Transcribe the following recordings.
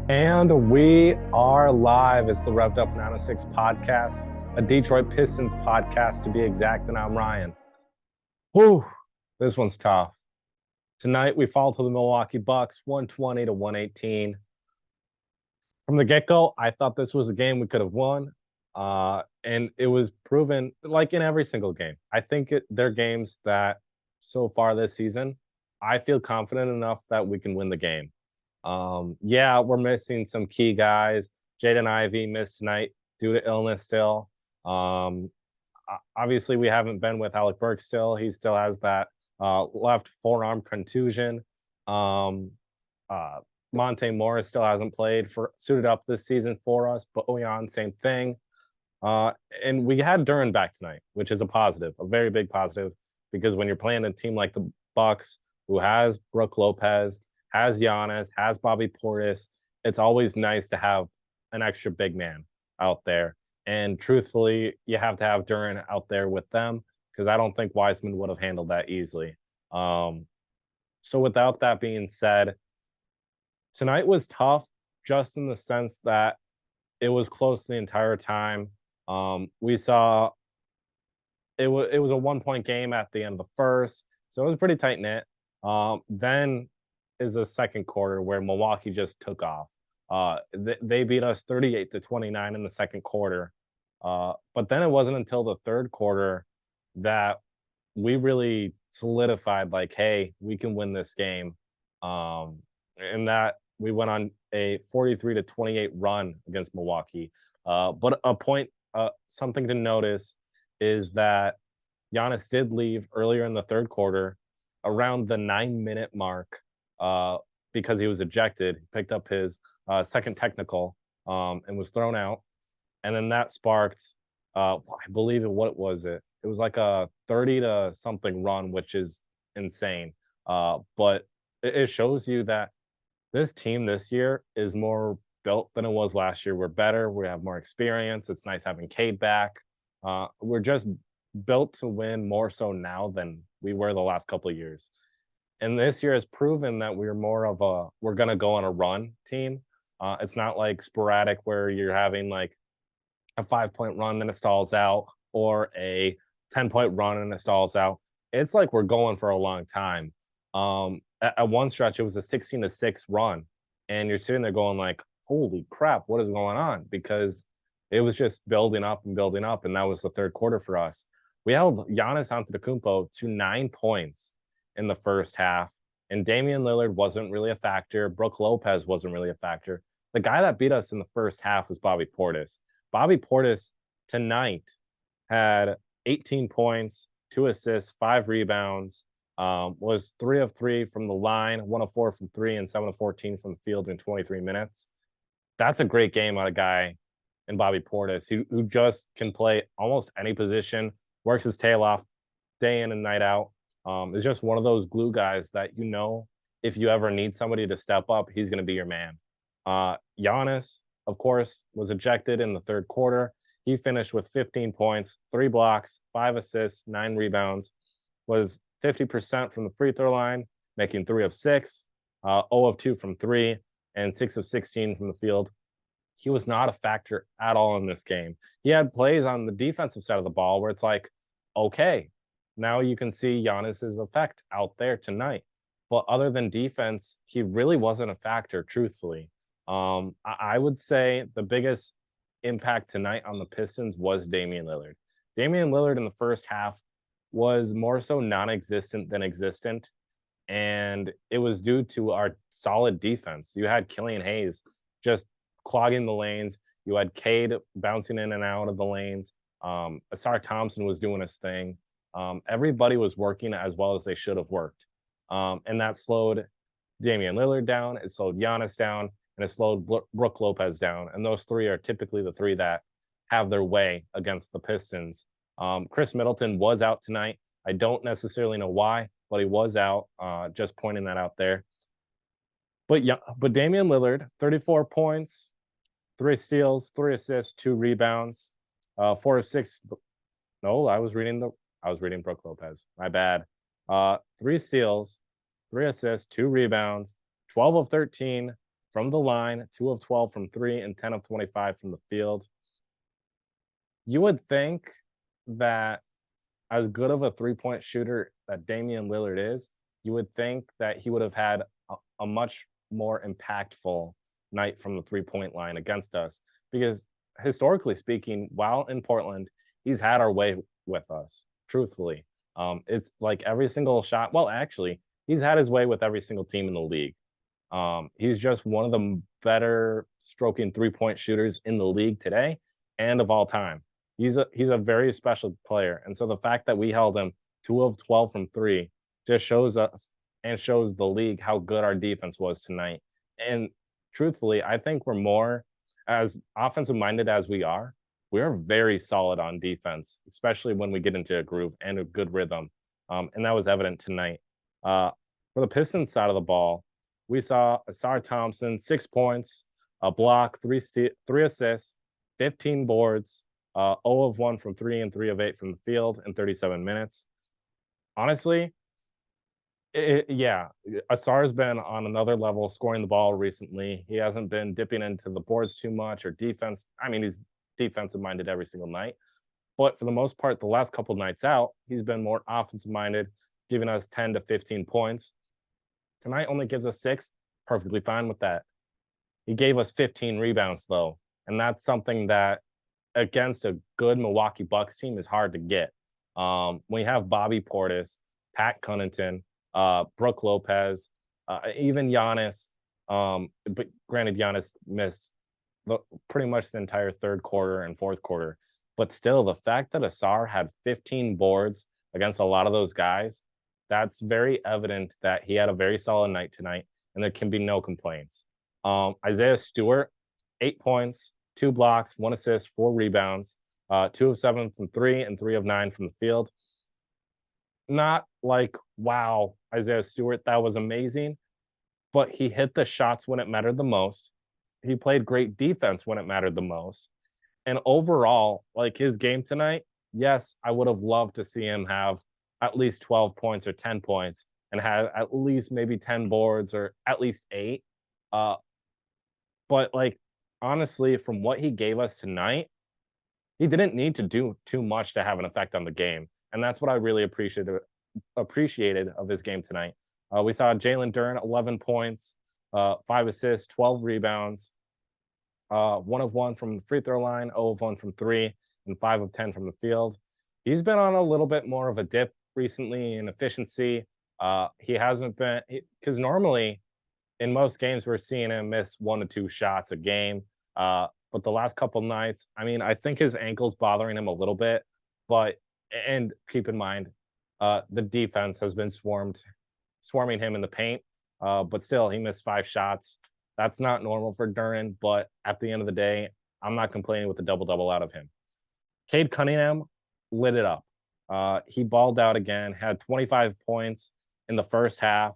And we are live. It's the Revved Up 906 podcast, a Detroit Pistons podcast to be exact, and I'm Ryan. Whew, this one's tough. Tonight we fall to the Milwaukee Bucks, 120 to 118. From the get-go, I thought this was a game we could have won. And it was proven like in every single game. I think they're games that so far this season, I feel confident enough that we can win the game. Yeah, we're missing some key guys. Jaden Ivey missed tonight due to illness still. Obviously, we haven't been with Alec Burke still. He still has that left forearm contusion. Um, uh, Monte Morris still hasn't played for suited up this season for us. But Bojan, same thing. And we had Duran back tonight, which is a positive, a very big positive, because when you're playing a team like the Bucks, who has Brook Lopez, has Giannis, has Bobby Portis, it's always nice to have an extra big man out there. And truthfully, you have to have Duran out there with them because I don't think Wiseman would have handled that easily. Um, so without that being said, tonight was tough just in the sense that it was close the entire time. We saw it was a 1 point game at the end of the first, so it was pretty tight knit. Then is the second quarter where Milwaukee just took off. They beat us 38 to 29 in the second quarter. But then it wasn't until the third quarter that we really solidified, like, hey, we can win this game. And that we went on a 43 to 28 run against Milwaukee. But something to notice is that Giannis did leave earlier in the third quarter around the 9 minute mark uh, because he was ejected. He picked up his second technical and was thrown out. And then that sparked, I believe what was it? It was like a 30 to something run, which is insane. But it shows you that this team this year is more built than it was last year. We're better. We have more experience. It's nice having Cade back. We're just built to win more so now than we were the last couple of years. And this year has proven that we're going to go on a run team. It's not like sporadic where you're having like a 5 point run, then it stalls out, or a 10 point run and it stalls out. It's like we're going for a long time. At one stretch, it was a 16-6 run, and you're sitting there going like, "Holy crap, what is going on?" Because it was just building up and building up, and that was the third quarter for us. We held Giannis Antetokounmpo to 9 points in the first half, and Damian Lillard wasn't really a factor. Brook Lopez wasn't really a factor. The guy that beat us in the first half was Bobby Portis. Bobby Portis tonight had 18 points, 2 assists, 5 rebounds, was 3 of 3 from the line, 1 of 4 from three, and 7 of 14 from the field in 23 minutes. That's a great game out of guy in Bobby Portis, who just can play almost any position, works his tail off day in and night out. Is just one of those glue guys that if you ever need somebody to step up, he's going to be your man. Giannis, of course, was ejected in the third quarter. He finished with 15 points, 3 blocks, 5 assists, 9 rebounds, was 50% from the free throw line, making 3 of 6, 0 of 2 from three, and 6 of 16 from the field. He was not a factor at all in this game. He had plays on the defensive side of the ball where it's like, okay, now you can see Giannis's effect out there tonight. But other than defense, he really wasn't a factor, truthfully. I would say the biggest impact tonight on the Pistons was Damian Lillard. Damian Lillard in the first half was more so non-existent than existent, and it was due to our solid defense. You had Killian Hayes just clogging the lanes. You had Cade bouncing in and out of the lanes. Asar Thompson was doing his thing. Everybody was working as well as they should have worked. And that slowed Damian Lillard down. It slowed Giannis down, and it slowed Brook Lopez down. And those three are typically the three that have their way against the Pistons. Chris Middleton was out tonight. I don't necessarily know why, but he was out. Just pointing that out there. But yeah, but Damian Lillard, 34 points, 3 steals, 3 assists, 2 rebounds, 4 of 6. No, I was reading Brook Lopez. My bad. 3 steals, 3 assists, 2 rebounds, 12 of 13 from the line, 2 of 12 from 3, and 10 of 25 from the field. You would think that as good of a three-point shooter that Damian Lillard is, you would think that he would have had a much more impactful night from the three-point line against us because historically speaking, while in Portland, he's had our way with us, truthfully. It's like every single shot. Well, actually, he's had his way with every single team in the league. He's just one of the better stroking three-point shooters in the league today and of all time. He's a very special player. And so the fact that we held him 2 of 12 from 3 just shows us and shows the league how good our defense was tonight. And truthfully, I think we're more as offensive minded as we're very solid on defense, especially when we get into a groove and a good rhythm. And that was evident tonight. For the Pistons side of the ball, we saw Asar Thompson, 6 points, a block, three assists, 15 boards, 0 of 1 from 3 and 3 of 8 from the field in 37 minutes. Honestly, yeah, Asar's been on another level scoring the ball recently. He hasn't been dipping into the boards too much or defense. I mean, he's defensive minded every single night. But for the most part, the last couple nights out, he's been more offensive minded, giving us 10 to 15 points. Tonight only gives us 6. Perfectly fine with that. He gave us 15 rebounds, though. And that's something that against a good Milwaukee Bucks team is hard to get. When you have Bobby Portis, Pat Connaughton, Brooke Lopez, even Giannis. But granted, Giannis missed pretty much the entire third quarter and fourth quarter. But still, the fact that Asar had 15 boards against a lot of those guys, that's very evident that he had a very solid night tonight, and there can be no complaints. Isaiah Stewart, 8 points, 2 blocks, 1 assist, 4 rebounds, 2 of 7 from 3 and 3 of 9 from the field. Not like, wow, Isaiah Stewart, that was amazing, but he hit the shots when it mattered the most. He played great defense when it mattered the most. And overall, like his game tonight, yes, I would have loved to see him have at least 12 points or 10 points and have at least maybe 10 boards or at least 8. But like honestly, from what he gave us tonight, he didn't need to do too much to have an effect on the game. And that's what I really appreciated of his game tonight. We saw Jalen Duren, 11 points, 5 assists, 12 rebounds, 1 of 1 from the free throw line, 0 of 1 from 3, and 5 of 10 from the field. He's been on a little bit more of a dip recently in efficiency. He hasn't been, because normally in most games we're seeing him miss 1 to 2 shots a game. But the last couple nights, I mean, I think his ankle's bothering him a little bit. But and keep in mind, the defense has been swarming him in the paint. But still, he missed 5 shots. That's not normal for Duren. But at the end of the day, I'm not complaining with the double-double out of him. Cade Cunningham lit it up. He balled out again, had 25 points in the first half,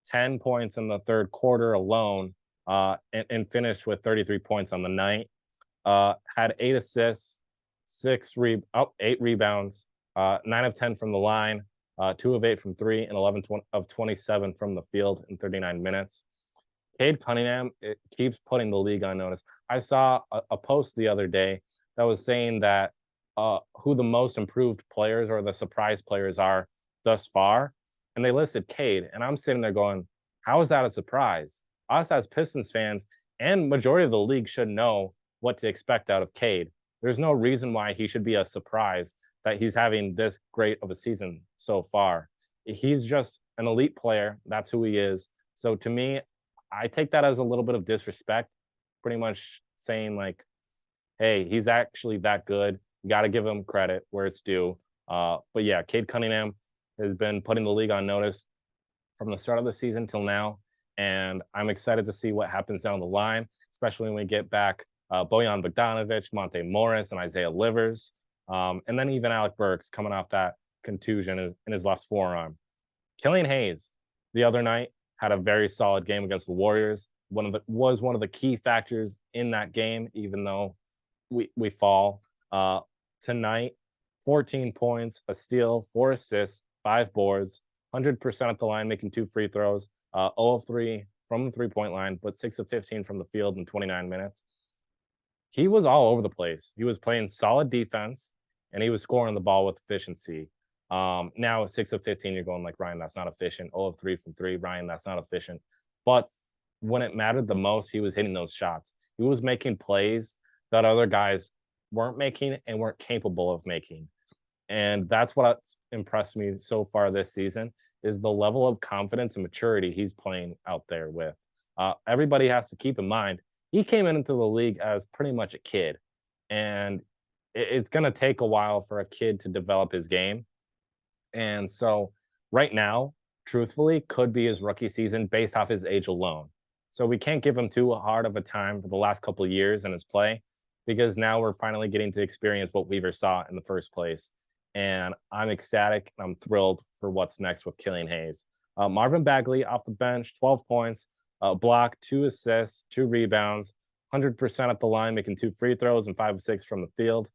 10 points in the third quarter alone, and finished with 33 points on the night. Had 8 assists, 8 rebounds, 9 of 10 from the line, 2 of 8 from 3, and 11 of 27 from the field in 39 minutes. Cade Cunningham, it keeps putting the league on notice. I saw a post the other day that was saying that who the most improved players or the surprise players are thus far, and they listed Cade, and I'm sitting there going, how is that a surprise? Us as Pistons fans and majority of the league should know what to expect out of Cade. There's no reason why he should be a surprise that he's having this great of a season so far. He's just an elite player. That's who he is. So to me, I take that as a little bit of disrespect, pretty much saying like, hey, he's actually that good. You got to give him credit where it's due. But yeah, Cade Cunningham has been putting the league on notice from the start of the season till now. And I'm excited to see what happens down the line, especially when we get back Bojan Bogdanovic, Monte Morris, and Isaiah Livers. And then even Alec Burks coming off that contusion in his left forearm. Killian Hayes, the other night, had a very solid game against the Warriors. Was one of the key factors in that game, even though we fall. Tonight, 14 points, a steal, 4 assists, 5 boards, 100% at the line, making 2 free throws, 0 of 3 from the 3-point line, but 6 of 15 from the field in 29 minutes. He was all over the place. He was playing solid defense and he was scoring the ball with efficiency. Now 6 of 15, you're going like, Ryan, that's not efficient. 0 of 3 from 3, Ryan, that's not efficient. But when it mattered the most, he was hitting those shots. He was making plays that other guys weren't making and weren't capable of making. And that's what impressed me so far this season is the level of confidence and maturity he's playing out there with. Everybody has to keep in mind he came into the league as pretty much a kid, and it's going to take a while for a kid to develop his game. And so, right now, truthfully, could be his rookie season based off his age alone. So we can't give him too hard of a time for the last couple of years in his play because now we're finally getting to experience what Weaver saw in the first place. And I'm ecstatic. I'm thrilled for what's next with Killian Hayes. Marvin Bagley off the bench, 12 points, block, 2 assists, 2 rebounds, 100% at the line, making 2 free throws and 5 of 6 from the field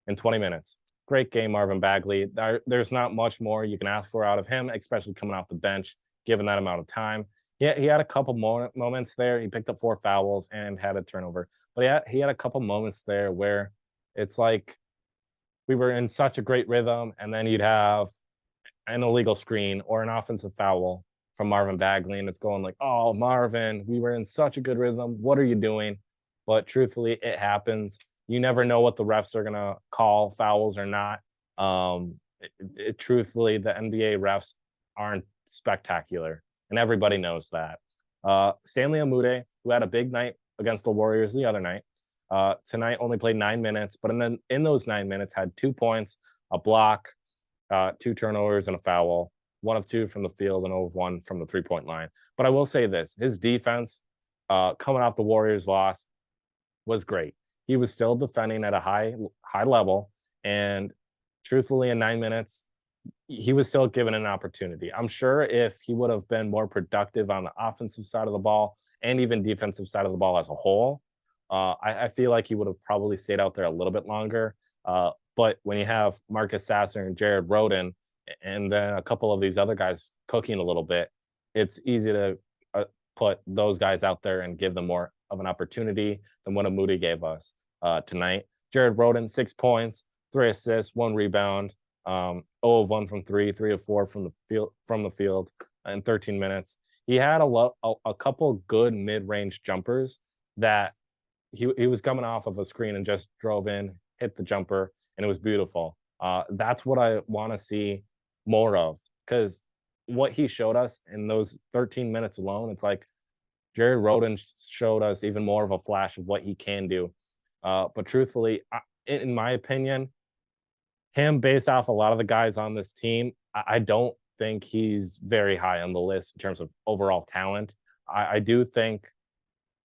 in 20 minutes. Great game, Marvin Bagley. There's not much more you can ask for out of him, especially coming off the bench, given that amount of time. Yeah, he had a couple moments there. He picked up 4 fouls and had a turnover. But yeah, he had a couple moments there where it's like we were in such a great rhythm, and then you'd have an illegal screen or an offensive foul from Marvin Bagley, and it's going like, oh, Marvin, we were in such a good rhythm. What are you doing? But truthfully, it happens. You never know what the refs are going to call, fouls or not. Truthfully, the NBA refs aren't spectacular, and everybody knows that. Stanley Amude, who had a big night against the Warriors the other night, tonight only played 9 minutes, but in those 9 minutes had 2 points, a block, 2 turnovers, and a foul. 1 of 2 from the field and 0 of 1 from the 3-point line. But I will say this: his defense, coming off the Warriors' loss, was great. He was still defending at a high level, and truthfully, in 9 minutes, he was still given an opportunity. I'm sure if he would have been more productive on the offensive side of the ball and even defensive side of the ball as a whole, I feel like he would have probably stayed out there a little bit longer. But when you have Marcus Sasser and Jared Rhoden, and then a couple of these other guys cooking a little bit, it's easy to put those guys out there and give them more of an opportunity than what Moody gave us tonight. Jared Rhoden, 6 points, 3 assists, 1 rebound, 0 of 1 from 3, 3 of 4 from the field in 13 minutes. He had a couple good mid-range jumpers that he was coming off of a screen and just drove in, hit the jumper, and it was beautiful. That's what I want to see more of, because what he showed us in those 13 minutes alone, it's like Jared Rhoden showed us even more of a flash of what he can do. But truthfully, in my opinion, him, based off a lot of the guys on this team, I don't think he's very high on the list in terms of overall talent. I do think,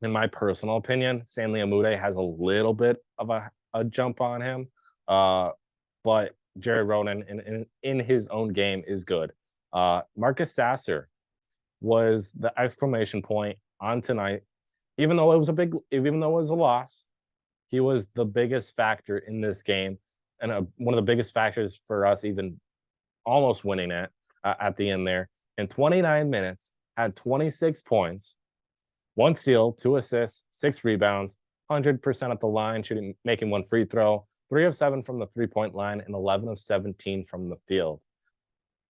in my personal opinion, Stanley Amude has a little bit of a jump on him. But Jared Rhoden in his own game is good. Marcus Sasser was the exclamation point on tonight. Even though it was a loss, he was the biggest factor in this game, and one of the biggest factors for us even almost winning it at the end there. In 29 minutes, had 26 points, 1 steal, 2 assists, 6 rebounds, 100% at the line, making 1 free throw, 3 of 7 from the 3-point line, and 11 of 17 from the field.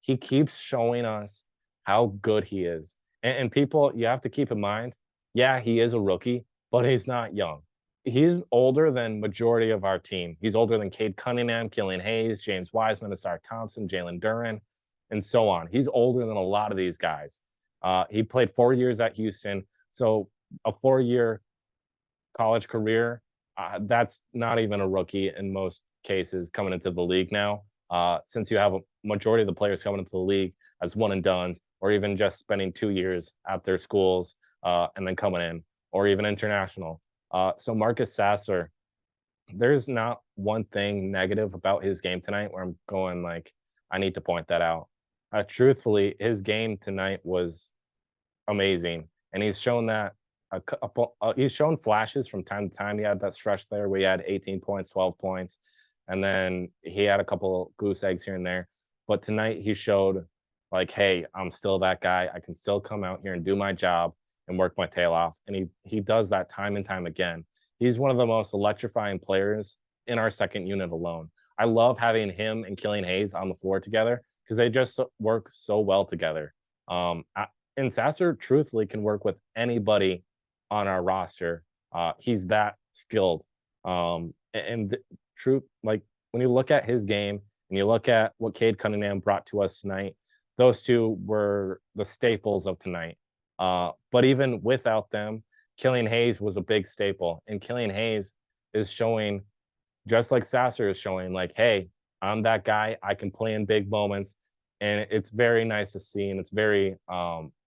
He keeps showing us how good he is. And people, you have to keep in mind, yeah, he is a rookie, but he's not young. He's older than majority of our team. He's older than Cade Cunningham, Killian Hayes, James Wiseman, Asar Thompson, Jalen Duren, and so on. He's older than a lot of these guys. He played 4 years at Houston, so a 4-year college career, that's not even a rookie in most cases coming into the league now, since you have a majority of the players coming into the league as one and dones, or even just spending 2 years at their schools and then coming in, or even international. So Marcus Sasser, there's not one thing negative about his game tonight where I'm going like, I need to point that out. Truthfully, his game tonight was amazing, and he's shown that he's shown flashes from time to time. He had that stretch there where he had 18 points, 12 points, and then he had a couple goose eggs here and there. But tonight he showed like, hey, I'm still that guy. I can still come out here and do my job and work my tail off. And he does that time and time again. He's one of the most electrifying players in our second unit alone. I love having him and Killian Hayes on the floor together because they just work so well together. And Sasser truthfully can work with anybody on our roster. He's that skilled. And truth, like when you look at his game and you look at what Cade Cunningham brought to us tonight, those two were the staples of tonight. But even without them, Killian Hayes was a big staple. And Killian Hayes is showing, just like Sasser is showing, like, hey, I'm that guy. I can play in big moments. And it's very nice to see. And it's very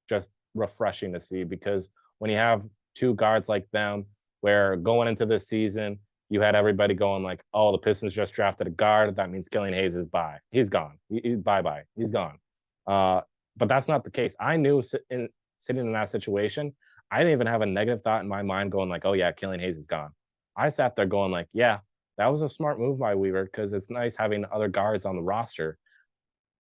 just refreshing to see, because when you have two guards like them, where going into this season, you had everybody going like, oh, the Pistons just drafted a guard. That means Killian Hayes is bye. He's gone. Bye-bye. He's gone. But that's not the case. I knew sitting in that situation, I didn't even have a negative thought in my mind going like, oh, yeah, Killian Hayes is gone. I sat there going like, yeah, that was a smart move by Weaver, because it's nice having other guards on the roster.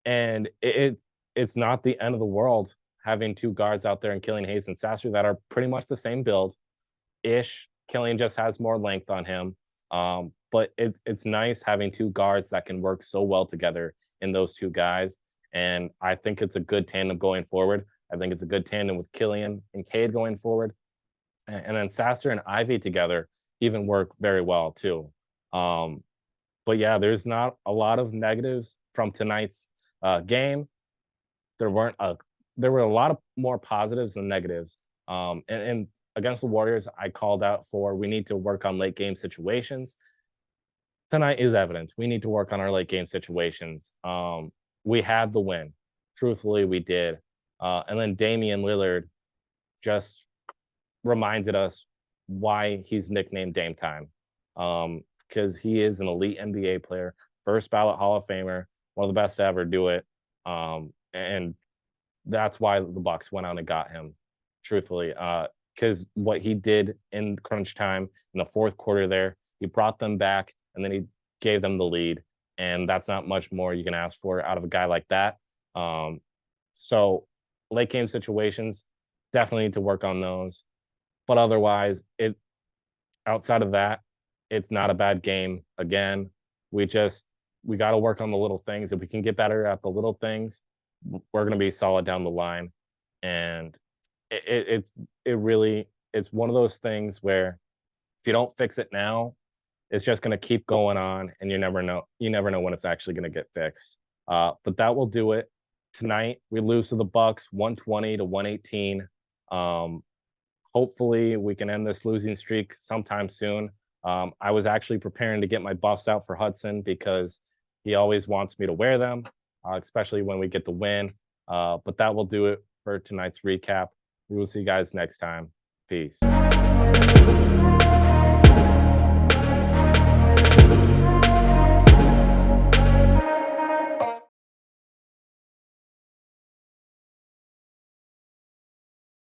And it's not the end of the world having two guards out there in Killian Hayes and Sasser that are pretty much the same build-ish. Killian just has more length on him. But it's nice having two guards that can work so well together in those two guys. And I think it's a good tandem going forward. I think it's a good tandem with Killian and Cade going forward. And then Sasser and Ivy together even work very well too. But yeah, there's not a lot of negatives from tonight's game. There were a lot of more positives than negatives. And against the Warriors, I called out for we need to work on late game situations. Tonight is evident. We need to work on our late game situations. We had the win. Truthfully, we did. And then Damian Lillard just reminded us why he's nicknamed Dame Time. Because he is an elite NBA player, first ballot Hall of Famer, one of the best to ever do it. And that's why the Bucks went out and got him, truthfully. Because what he did in crunch time in the fourth quarter there, he brought them back and then he gave them the lead. And that's not much more you can ask for out of a guy like that. So late game situations, definitely need to work on those. But otherwise, outside of that, it's not a bad game. Again, we got to work on the little things. If we can get better at the little things, we're going to be solid down the line. And it's one of those things where if you don't fix it now, it's just going to keep going on, and you never know when it's actually going to get fixed. But that will do it tonight. We lose to the Bucks 120-118. Hopefully we can end this losing streak sometime soon. I was actually preparing to get my buffs out for Hudson because he always wants me to wear them, especially when we get the win. But that will do it for tonight's recap. We will see you guys next time. Peace.